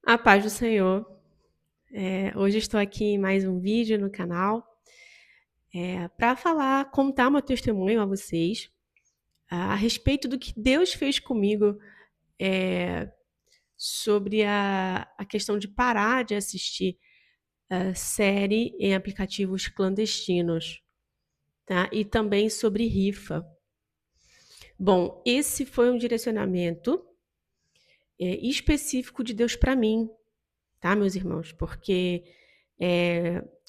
A paz do Senhor. Hoje estou aqui em mais um vídeo no canal, para falar, contar meu testemunho a vocês, a respeito do que Deus fez comigo, eh, sobre a questão de parar de assistir, série em aplicativos clandestinos, tá, e também sobre rifa. Bom, esse foi um direcionamento, específico de Deus para mim, tá, meus irmãos? Porque,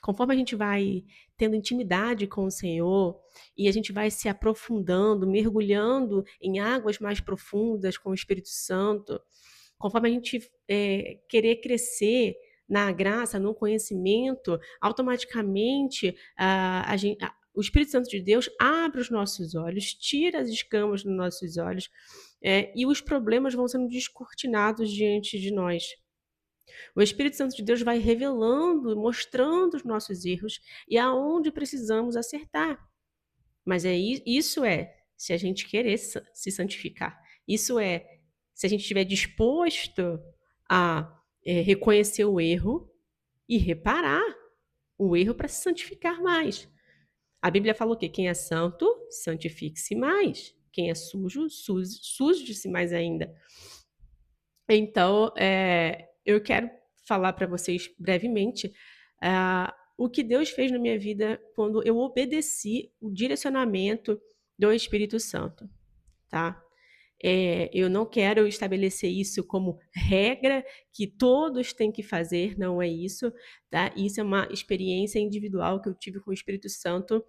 conforme a gente vai tendo intimidade com o Senhor e a gente vai se aprofundando, mergulhando em águas mais profundas com o Espírito Santo, conforme a gente, querer crescer na graça, no conhecimento, automaticamente, o Espírito Santo de Deus abre os nossos olhos, tira as escamas dos nossos olhos, e os problemas vão sendo descortinados diante de nós. O Espírito Santo de Deus vai revelando, mostrando os nossos erros e aonde precisamos acertar. Mas isso se a gente querer se santificar. Isso se a gente estiver disposto a reconhecer o erro e reparar o erro para se santificar mais. A Bíblia fala o quê? Quem é santo, santifique-se mais. Quem é sujo, suje-se mais ainda. Então, eu quero falar para vocês brevemente, o que Deus fez na minha vida quando eu obedeci o direcionamento do Espírito Santo, tá. Eu não quero estabelecer isso como regra que todos têm que fazer, não é isso, tá. Isso é uma experiência individual que eu tive com o Espírito Santo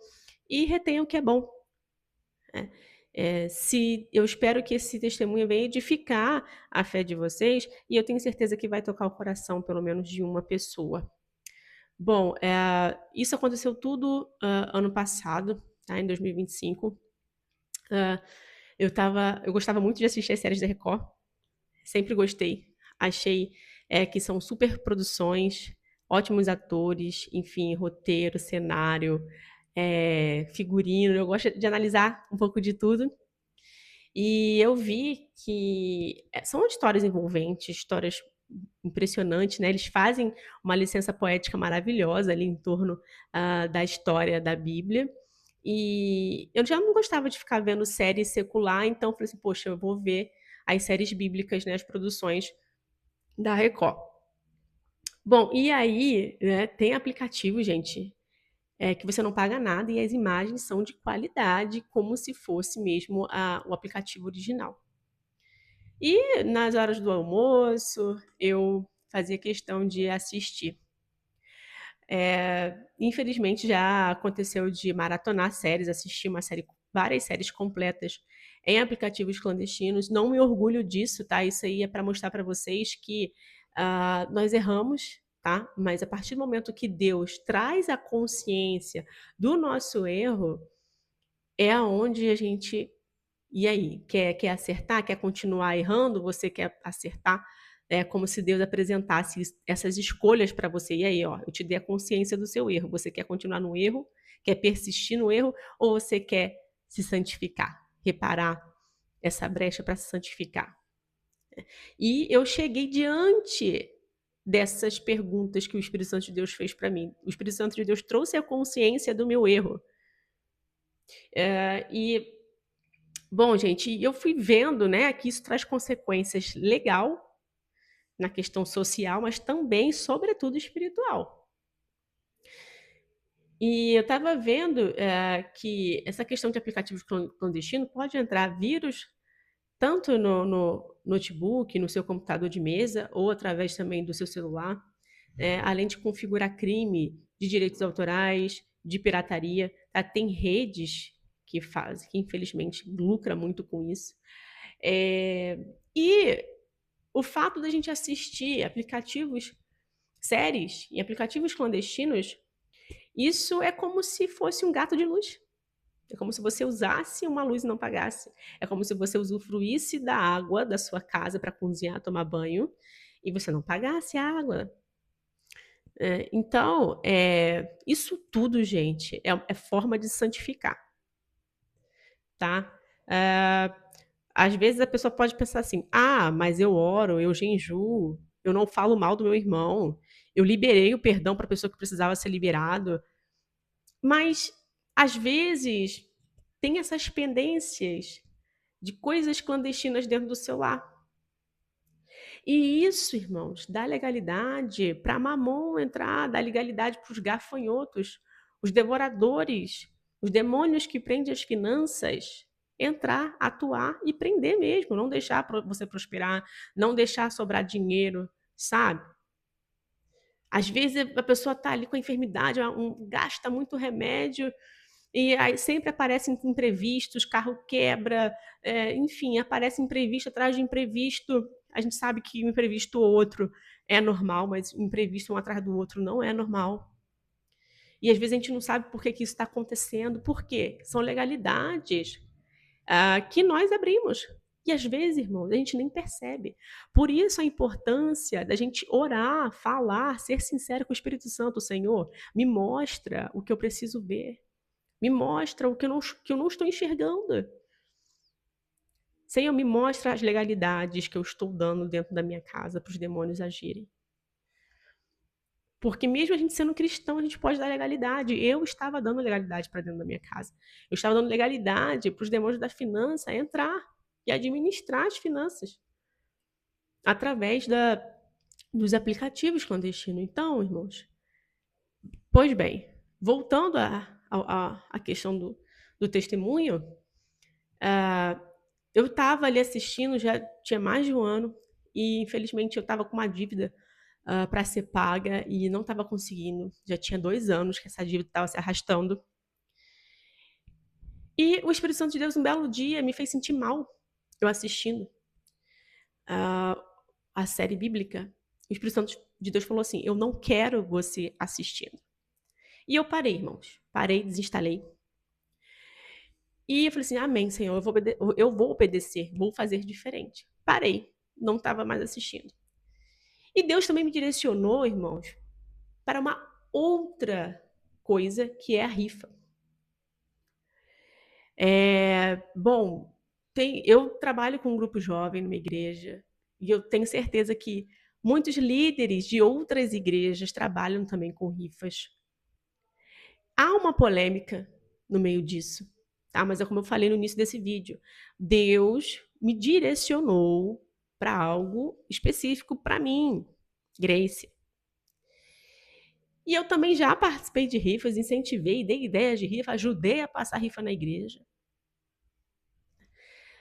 e retenha o que é bom, né. Se eu espero que esse testemunho venha edificar a fé de vocês, e eu tenho certeza que vai tocar o coração pelo menos de uma pessoa. Bom, isso aconteceu tudo, ano passado, tá, em 2025. Hã, eu gostava muito de assistir as séries da Record, sempre gostei. Achei, que são super produções, ótimos atores, enfim, roteiro, cenário, figurino, eu gosto de analisar um pouco de tudo. E eu vi que, são histórias envolventes, histórias impressionantes, né, eles fazem uma licença poética maravilhosa ali em torno, da história da Bíblia. E eu já não gostava de ficar vendo série secular, então falei assim: "Poxa, eu vou ver as séries bíblicas, né, as produções da Record". Bom, e aí, né, tem aplicativo, gente, que você não paga nada e as imagens são de qualidade, como se fosse mesmo o aplicativo original. E nas horas do almoço, eu fazia questão de assistir. Infelizmente já aconteceu de maratonar séries, assistir várias séries completas em aplicativos clandestinos. Não me orgulho disso, tá? Isso aí é para mostrar para vocês que, nós erramos, tá? Mas a partir do momento que Deus traz a consciência do nosso erro, é aonde a gente e aí, quer acertar? Quer continuar errando? Você quer acertar? É como se Deus apresentasse essas escolhas para você. E aí, ó, eu te dei a consciência do seu erro. Você quer continuar no erro? Quer persistir no erro? Ou você quer se santificar? Reparar essa brecha para se santificar? E eu cheguei diante dessas perguntas que o Espírito Santo de Deus fez para mim. O Espírito Santo de Deus trouxe a consciência do meu erro. E bom, gente, eu fui vendo, né, que isso traz consequências legal na questão social, mas também, sobretudo, espiritual. E eu estava vendo, que essa questão de aplicativos clandestino pode entrar vírus tanto no notebook, no seu computador de mesa ou através também do seu celular, além de configurar crime de direitos autorais, de pirataria, tá? Tem redes que fazem, que infelizmente lucra muito com isso. Eh, e o fato da gente assistir séries em aplicativos clandestinos, isso é como se fosse um gato de luz. É como se você usasse uma luz e não pagasse. É como se você usufruísse da água da sua casa para cozinhar, tomar banho, e você não pagasse a água. Então, isso tudo, gente, é forma de santificar, tá? Eh, Às vezes a pessoa pode pensar assim: "Ah, mas eu oro, eu jejuo, eu não falo mal do meu irmão, eu liberei o perdão para a pessoa que precisava ser liberado. Mas, às vezes, tem essas pendências de coisas clandestinas dentro do seu lar. E isso, irmãos, dá legalidade para Mamon entrar, dá legalidade para os gafanhotos, os devoradores, os demônios que prendem as finanças, entrar, atuar e prender mesmo, não deixar você prosperar, não deixar sobrar dinheiro, sabe? Às vezes a pessoa está ali com a enfermidade, gasta muito remédio, e aí sempre aparecem imprevistos, carro quebra, enfim, aparece imprevisto atrás de imprevisto. A gente sabe que um imprevisto ou outro é normal, mas um imprevisto um atrás do outro não é normal. E às vezes a gente não sabe por que isso está acontecendo. Por quê? São legalidades que nós abrimos. E às vezes, irmãos, a gente nem percebe. Por isso a importância da gente orar, falar, ser sincero com o Espírito Santo. Senhor, me mostra o que eu preciso ver. Me mostra o que eu não estou enxergando. Senhor, me mostra as legalidades que eu estou dando dentro da minha casa para os demônios agirem. Porque mesmo a gente sendo cristão, a gente pode dar legalidade. Eu estava dando legalidade para dentro da minha casa. Eu estava dando legalidade para os demônios da finança entrar e administrar as finanças através dos aplicativos clandestinos. Então, irmãos, pois bem, voltando à questão do testemunho, eu estava ali assistindo, já tinha mais de um ano, e infelizmente eu estava com uma dívida para ser paga e não estava conseguindo. Já tinha 2 anos que essa dívida estava se arrastando. E o Espírito Santo de Deus, um belo dia, me fez sentir mal, eu assistindo a série bíblica. O Espírito Santo de Deus falou assim: eu não quero você assistindo. E eu parei, irmãos. Parei, desinstalei. E eu falei assim: amém, Senhor, eu vou obedecer, vou fazer diferente. Parei, não estava mais assistindo. E Deus também me direcionou, irmãos, para uma outra coisa, que é a rifa. Bom, eu trabalho com um grupo jovem numa igreja, e eu tenho certeza que muitos líderes de outras igrejas trabalham também com rifas. Há uma polêmica no meio disso, tá? Mas é como eu falei no início desse vídeo. Deus me direcionou para algo específico para mim, Grace. E eu também já participei de rifas, incentivei, dei ideias de rifa, ajudei a passar rifa na igreja.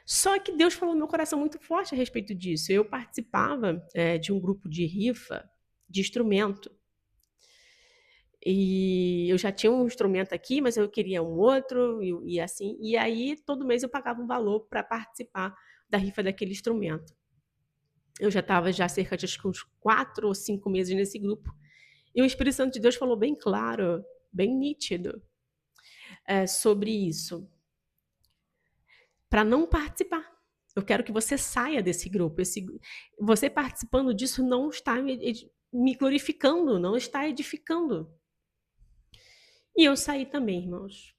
Só que Deus falou no meu coração muito forte a respeito disso. Eu participava de um grupo de rifa de instrumento. E eu já tinha um instrumento aqui, mas eu queria um outro, e assim. E aí, todo mês eu pagava um valor para participar da rifa daquele instrumento. Eu já estava já cerca de acho que uns 4 ou 5 meses nesse grupo. E o Espírito Santo de Deus falou bem claro, bem nítido, sobre isso. Para não participar. Eu quero que você saia desse grupo. Você participando disso não está me glorificando, não está edificando. E eu saí também, irmãos.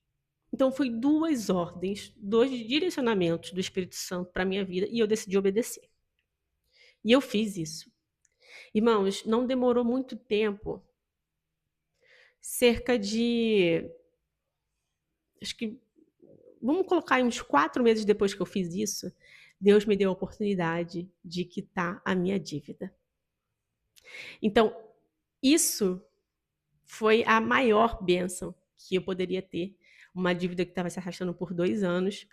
Então, foi 2 ordens, 2 direcionamentos do Espírito Santo para a minha vida, e eu decidi obedecer. E eu fiz isso. Irmãos, não demorou muito tempo, cerca de, acho que, vamos colocar aí uns 4 meses depois que eu fiz isso, Deus me deu a oportunidade de quitar a minha dívida. Então, isso foi a maior bênção que eu poderia ter. Uma dívida que estava se arrastando por 2 anos,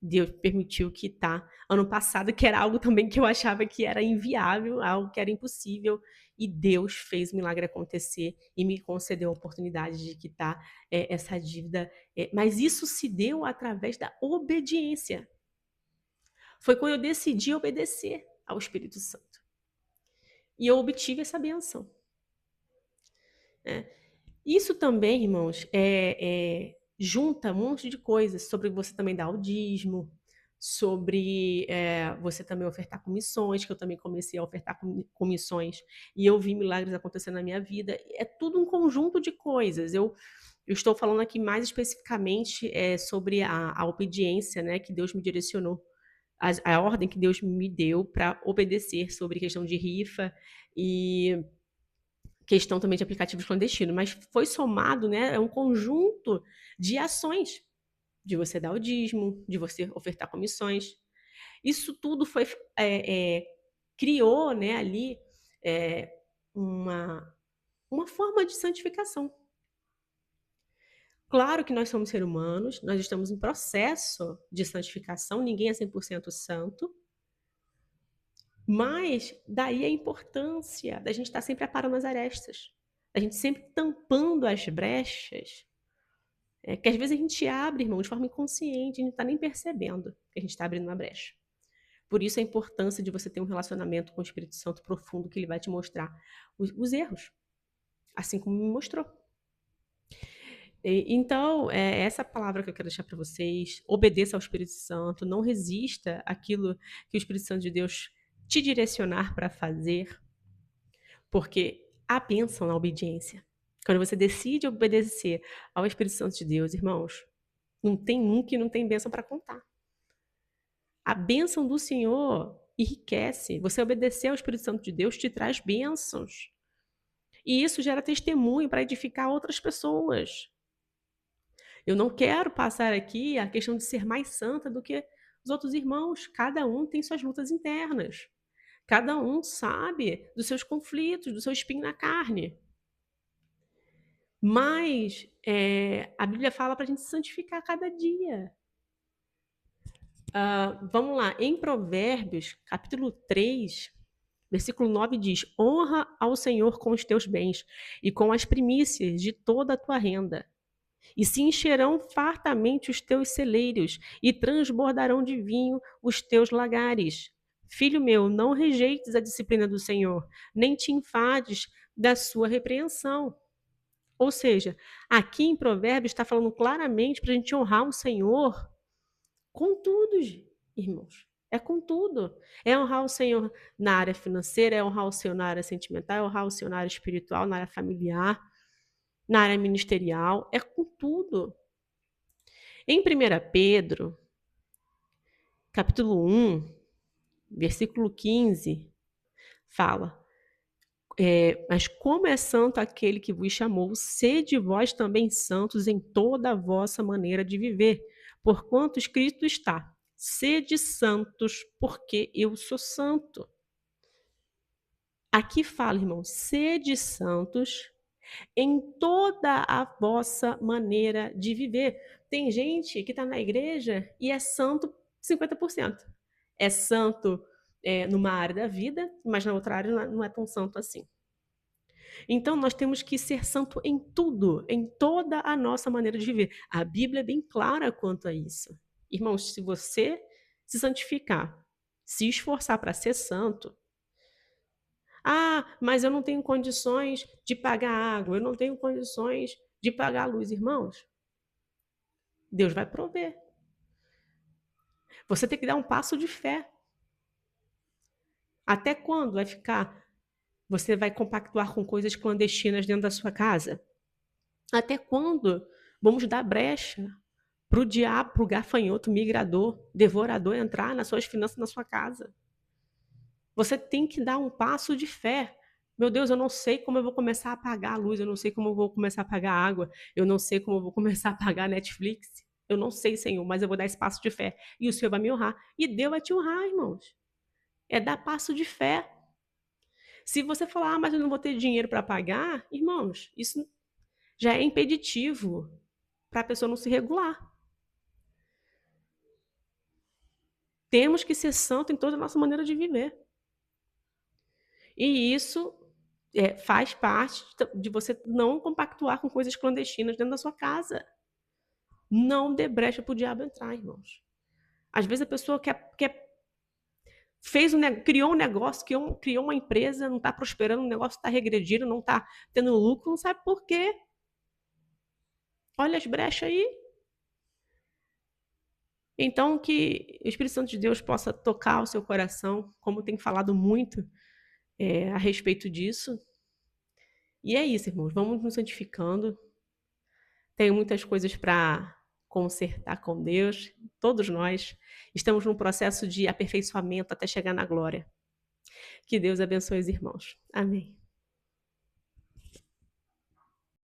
Deus permitiu quitar. Ano passado, que era algo também que eu achava que era inviável, algo que era impossível, e Deus fez o milagre acontecer e me concedeu a oportunidade de quitar essa dívida. Mas isso se deu através da obediência. Foi quando eu decidi obedecer ao Espírito Santo. E eu obtive essa bênção. Isso também, irmãos, junta um monte de coisas sobre você também dar o dízimo, sobre você também ofertar comissões, que eu também comecei a ofertar comissões e eu vi milagres acontecendo na minha vida. É tudo um conjunto de coisas. Eu estou falando aqui mais especificamente sobre a obediência, né, que Deus me direcionou a ordem que Deus me deu para obedecer sobre questão de rifa e questão também de aplicativos clandestinos, mas foi somado, né, é um conjunto de ações, de você dar o dízimo, de você ofertar comissões. Isso tudo foi criou, né, ali uma forma de santificação. Claro que nós somos seres humanos, nós estamos em processo de santificação, ninguém é 100% santo, mas daí a importância da gente estar sempre aparando as arestas, a gente sempre tampando as brechas, que às vezes a gente abre, irmão, de forma inconsciente, a gente não está nem percebendo que a gente está abrindo uma brecha. Por isso a importância de você ter um relacionamento com o Espírito Santo profundo, que ele vai te mostrar os erros, assim como me mostrou. Então, essa palavra que eu quero deixar para vocês: obedeça ao Espírito Santo, não resista àquilo que o Espírito Santo de Deus te direcionar para fazer, porque há bênção na obediência. Quando você decide obedecer ao Espírito Santo de Deus, irmãos, não tem um que não tem bênção para contar. A bênção do Senhor enriquece. Você obedecer ao Espírito Santo de Deus te traz bênçãos. E isso gera testemunho para edificar outras pessoas. Eu não quero passar aqui a questão de ser mais santa do que os outros irmãos. Cada um tem suas lutas internas. Cada um sabe dos seus conflitos, do seu espinho na carne. Mas a Bíblia fala para a gente santificar cada dia. Vamos lá, em Provérbios, capítulo 3, versículo 9 diz: honra ao Senhor com os teus bens e com as primícias de toda a tua renda. E se encherão fartamente os teus celeiros, e transbordarão de vinho os teus lagares. Filho meu, não rejeites a disciplina do Senhor, nem te enfades da sua repreensão. Ou seja, aqui em Provérbios está falando claramente para a gente honrar o Senhor com tudo, irmãos. É com tudo. É honrar o Senhor na área financeira, é honrar o Senhor na área sentimental, é honrar o Senhor na área espiritual, na área familiar, na área ministerial, é com tudo. Em 1 Pedro, capítulo 1, versículo 15, fala: mas como é santo aquele que vos chamou, sede vós também santos em toda a vossa maneira de viver, porquanto escrito está: sede santos, porque eu sou santo. Aqui fala, irmão, sede santos em toda a vossa maneira de viver. Tem gente que está na igreja e é santo 50%. É santo numa área da vida, mas na outra área não é tão santo assim. Então, nós temos que ser santo em tudo, em toda a nossa maneira de viver. A Bíblia é bem clara quanto a isso. Irmãos, se você se santificar, se esforçar para ser santo, mas eu não tenho condições de pagar água, eu não tenho condições de pagar a luz, irmãos. Deus vai prover. Você tem que dar um passo de fé. Até quando vai ficar? Você vai compactuar com coisas clandestinas dentro da sua casa? Até quando vamos dar brecha para o diabo, para o gafanhoto, migrador, devorador entrar nas suas finanças, na sua casa? Você tem que dar um passo de fé. Meu Deus, eu não sei como eu vou começar a pagar a luz, eu não sei como eu vou começar a pagar a água, eu não sei como eu vou começar a pagar a Netflix. Eu não sei, Senhor, mas eu vou dar esse passo de fé. E o Senhor vai me honrar. E Deus vai te honrar, irmãos. É dar passo de fé. Se você falar, mas eu não vou ter dinheiro para pagar, irmãos, isso já é impeditivo para a pessoa não se regular. Temos que ser santo em toda a nossa maneira de viver. E isso faz parte de você não compactuar com coisas clandestinas dentro da sua casa. Não dê brecha para o diabo entrar, irmãos. Às vezes a pessoa criou um negócio, criou uma empresa, não está prosperando, o negócio está regredindo, não está tendo lucro, não sabe por quê. Olha as brechas aí. Então, que o Espírito Santo de Deus possa tocar o seu coração, como tem falado muito a respeito disso. E é isso, irmãos. Vamos nos santificando. Tenho muitas coisas para consertar com Deus, todos nós estamos num processo de aperfeiçoamento até chegar na glória. Que Deus abençoe os irmãos. Amém.